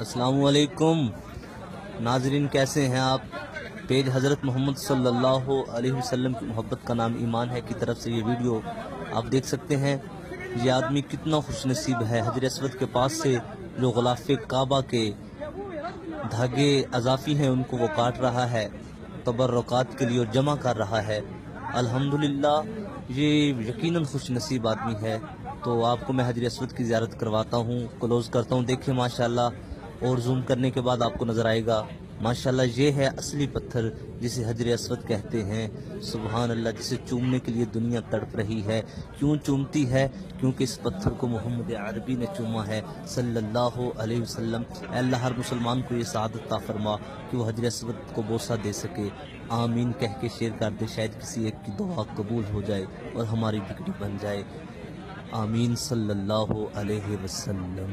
अस्सलाम वालेकुम नाजरीन, कैसे हैं आप। पेज हज़रत मोहम्मद सल्लल्लाहु अलैहि वसल्लम की मोहब्बत का नाम ईमान है की तरफ से ये वीडियो आप देख सकते हैं। ये आदमी कितना खुशनसीब है, हजर अस्वद के पास से जो ग़िलाफ़ काबा के धागे अज़ाफ़ी हैं उनको वो काट रहा है, तबर्रुकात के लिए और जमा कर रहा है। अल्हम्दुलिल्लाह, ये यकीनन खुशनसीब आदमी है। तो आपको मैं हजर अस्वद की ज़ियारत करवाता हूँ, क्लोज़ करता हूँ। देखिए माशाल्लाह, और जूम करने के बाद आपको नज़र आएगा माशाल्लाह, ये है असली पत्थर जिसे हजर अस्वद कहते हैं। सुबहान अल्लाह, जिसे चूमने के लिए दुनिया तड़प रही है। क्यों चूमती है? क्योंकि इस पत्थर को मोहम्मद अरबी ने चूमा है सल्लल्लाहु अलैहि वसल्लम। अल्लाह हर मुसलमान को ये सआदत अता फरमा कि वो हजर अस्वद को बोसा दे सके। आमीन कह के शेयर कर दे, शायद किसी एक की दुआ कबूल हो जाए और हमारी बिगड़ी बन जाए। आमीन सल्लल्लाहु अलैहि वसल्लम।